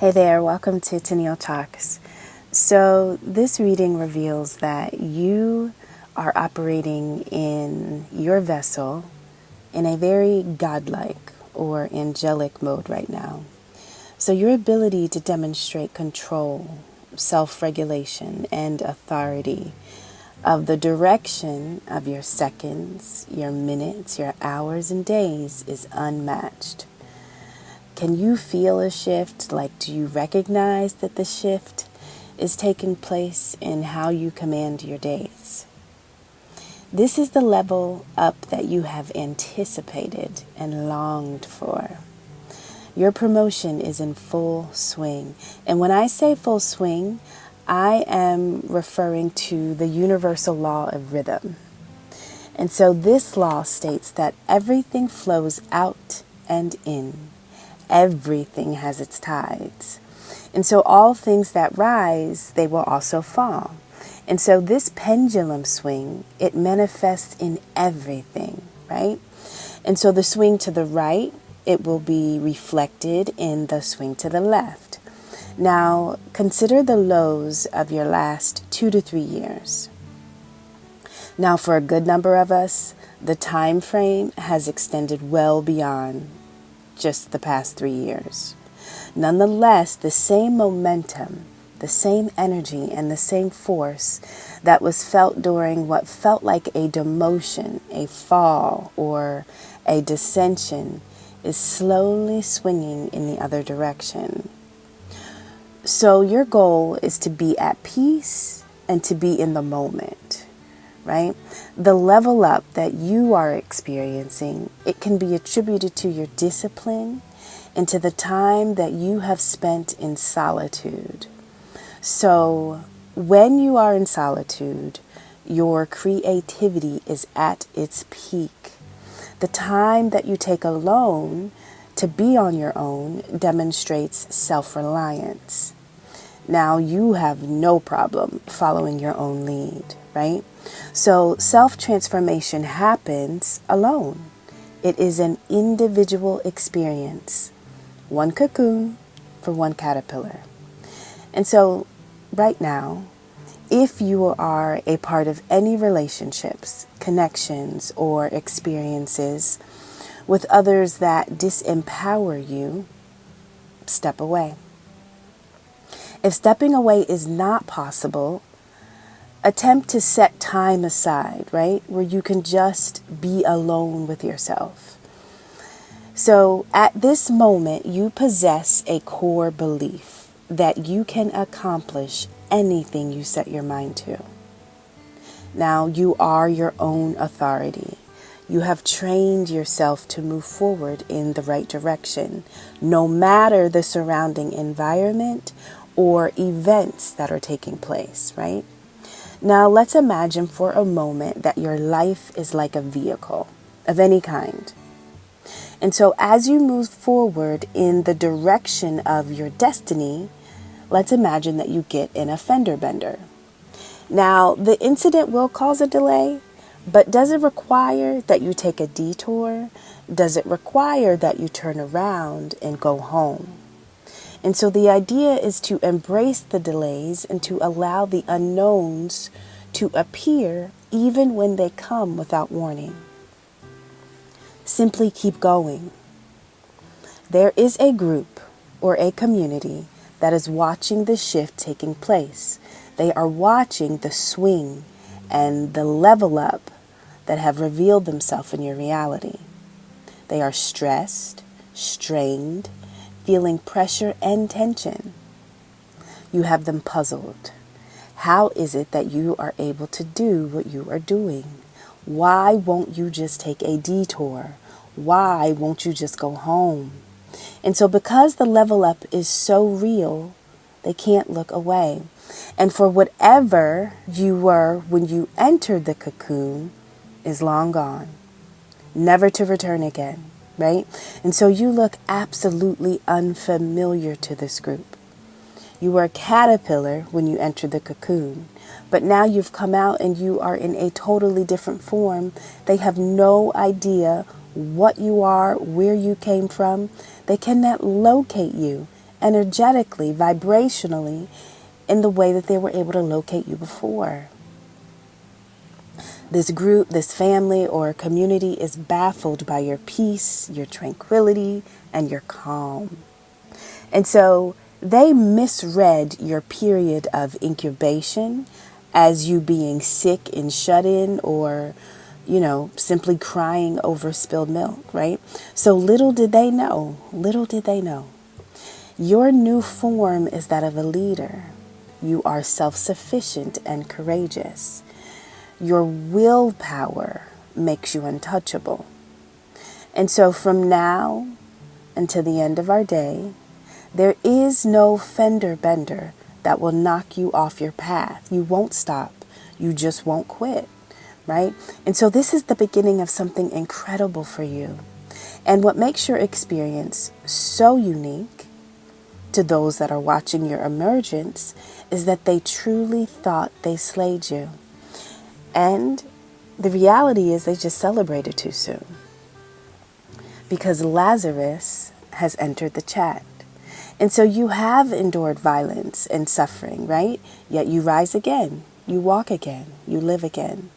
Hey there, welcome to Tennille Talks. So this reading reveals that you are operating in your vessel in a very godlike or angelic mode right now. So your ability to demonstrate control, self-regulation, and authority of the direction of your seconds, your minutes, your hours, and days is unmatched. Can you feel a shift? Do you recognize that the shift is taking place in how you command your days? This is the level up that you have anticipated and longed for. Your promotion is in full swing. And when I say full swing, I am referring to the universal law of rhythm. And so this law states that everything flows out and in. Everything has its tides. And so all things that rise, they will also fall. And so this pendulum swing, it manifests in everything, right? And so the swing to the right, it will be reflected in the swing to the left. Now, consider the lows of your last 2 to 3 years. Now, for a good number of us, the time frame has extended well beyond just the past 3 years. Nonetheless, the same momentum, the same energy, and the same force that was felt during what felt like a demotion, a fall, or a dissension is slowly swinging in the other direction. So your goal is to be at peace and to be in the moment. Right? The level up that you are experiencing, it can be attributed to your discipline and to the time that you have spent in solitude. So when you are in solitude, your creativity is at its peak. The time that you take alone to be on your own demonstrates self-reliance. Now you have no problem following your own lead, right? So self-transformation happens alone. It is an individual experience. One cocoon for one caterpillar. And so right now, if you are a part of any relationships, connections, or experiences with others that disempower you, step away. If stepping away is not possible, attempt to set time aside, right? Where you can just be alone with yourself. So at this moment, you possess a core belief that you can accomplish anything you set your mind to. Now, you are your own authority. You have trained yourself to move forward in the right direction, no matter the surrounding environment or events that are taking place, right? Now, let's imagine for a moment that your life is like a vehicle of any kind. And so as you move forward in the direction of your destiny, let's imagine that you get in a fender bender. Now, the incident will cause a delay, but does it require that you take a detour? Does it require that you turn around and go home? And so the idea is to embrace the delays and to allow the unknowns to appear even when they come without warning. Simply keep going. There is a group or a community that is watching the shift taking place. They are watching the swing and the level up that have revealed themselves in your reality. They are stressed, strained, feeling pressure and tension. You have them puzzled. How is it that you are able to do what you are doing? Why won't you just take a detour? Why won't you just go home? And so because the level up is so real, they can't look away. And for whatever you were when you entered the cocoon is long gone, never to return again. Right? And so you look absolutely unfamiliar to this group. You were a caterpillar when you entered the cocoon, but now you've come out and you are in a totally different form. They have no idea what you are, where you came from. They cannot locate you energetically, vibrationally, in the way that they were able to locate you before. This group, this family or community is baffled by your peace, your tranquility, and your calm. And so they misread your period of incubation as you being sick and shut in, or, simply crying over spilled milk, right? So little did they know, your new form is that of a leader. You are self-sufficient and courageous. Your willpower makes you untouchable. And so from now until the end of our day, there is no fender bender that will knock you off your path. You won't stop. You just won't quit, right? And so this is the beginning of something incredible for you. And what makes your experience so unique to those that are watching your emergence is that they truly thought they slayed you. And the reality is they just celebrated too soon, because Lazarus has entered the chat. And so you have endured violence and suffering, right? Yet you rise again, you walk again, you live again.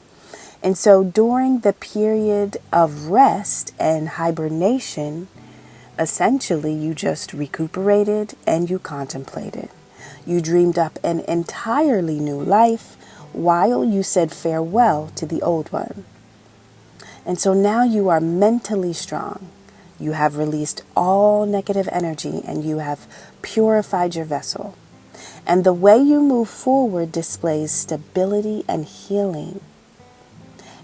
And so during the period of rest and hibernation, essentially you just recuperated and you contemplated. You dreamed up an entirely new life while you said farewell to the old one. And so now you are mentally strong. You have released all negative energy and you have purified your vessel. And the way you move forward displays stability and healing.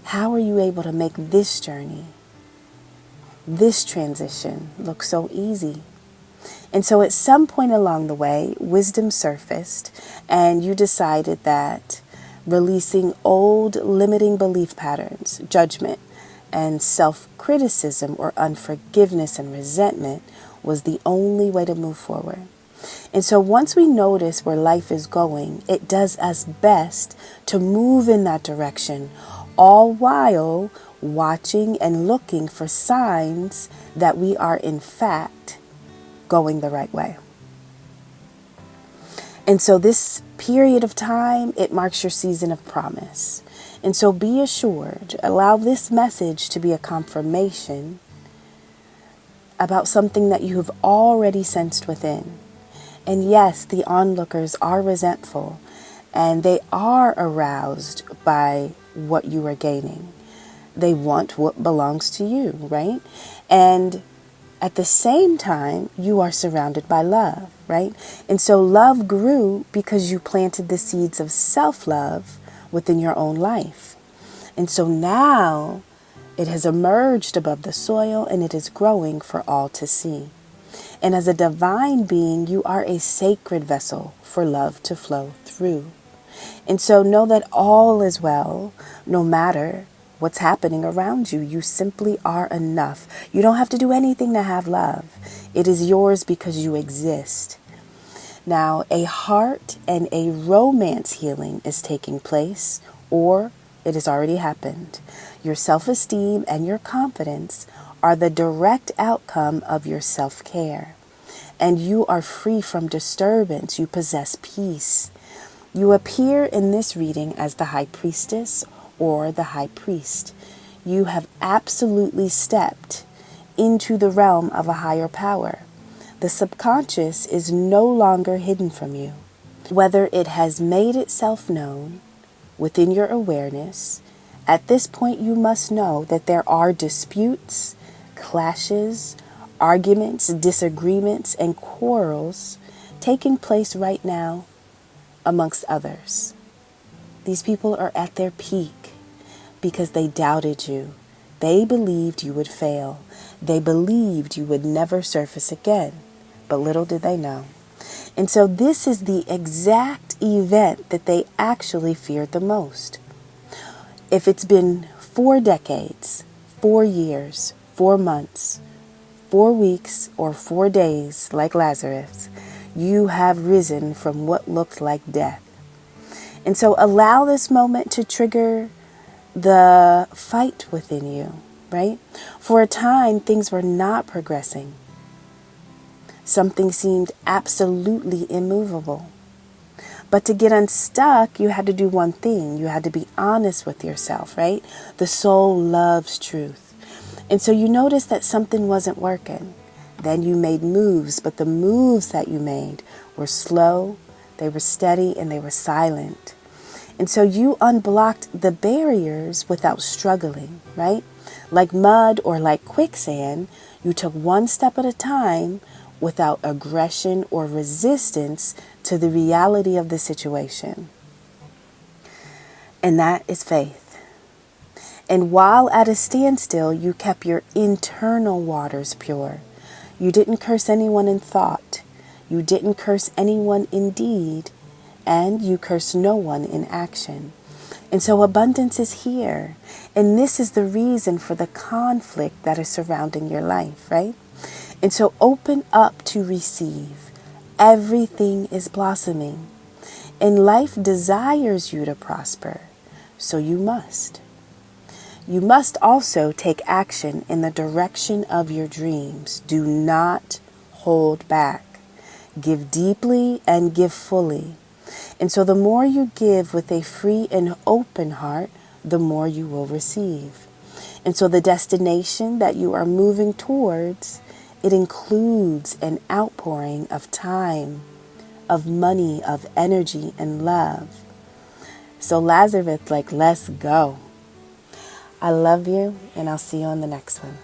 How are you able to make this journey, this transition, look so easy? And so at some point along the way, wisdom surfaced and you decided that releasing old limiting belief patterns, judgment, and self-criticism or unforgiveness and resentment was the only way to move forward. And so once we notice where life is going, it does us best to move in that direction, all while watching and looking for signs that we are in fact going the right way. And so this period of time, it marks your season of promise. And so be assured, allow this message to be a confirmation about something that you have already sensed within. And yes, the onlookers are resentful and they are aroused by what you are gaining. They want what belongs to you, right? And at the same time, you are surrounded by love, right? And so love grew because you planted the seeds of self-love within your own life. And so now it has emerged above the soil and it is growing for all to see. And as a divine being, you are a sacred vessel for love to flow through. And so know that all is well, no matter what's happening around you. You simply are enough. You don't have to do anything to have love. It is yours because you exist. Now, a heart and a romance healing is taking place, or it has already happened. Your self-esteem and your confidence are the direct outcome of your self-care. And you are free from disturbance. You possess peace. You appear in this reading as the high priestess or the high priest. You have absolutely stepped into the realm of a higher power. The subconscious is no longer hidden from you. Whether it has made itself known within your awareness, at this point you must know that there are disputes, clashes, arguments, disagreements, and quarrels taking place right now amongst others. These people are at their peak because they doubted you. They believed you would fail. They believed you would never surface again. But little did they know. And so this is the exact event that they actually feared the most. If it's been 4 decades, 4 years, 4 months, 4 weeks, or 4 days, like Lazarus, you have risen from what looked like death. And so allow this moment to trigger the fight within you, right? For a time, things were not progressing. Something seemed absolutely immovable. But to get unstuck, you had to do one thing. You had to be honest with yourself, right? The soul loves truth. And so you noticed that something wasn't working. Then you made moves, but the moves that you made were slow, they were steady, and they were silent. And so you unblocked the barriers without struggling, right? Like mud or like quicksand, you took one step at a time without aggression or resistance to the reality of the situation. And that is faith. And while at a standstill, you kept your internal waters pure. You didn't curse anyone in thought. You didn't curse anyone in deed. And you curse no one in action. And so abundance is here. And this is the reason for the conflict that is surrounding your life, right? And so open up to receive. Everything is blossoming. And life desires you to prosper. So you must. You must also take action in the direction of your dreams. Do not hold back. Give deeply and give fully. And so the more you give with a free and open heart, the more you will receive. And so the destination that you are moving towards, it includes an outpouring of time, of money, of energy, and love. So Lazarus, let's go. I love you, and I'll see you on the next one.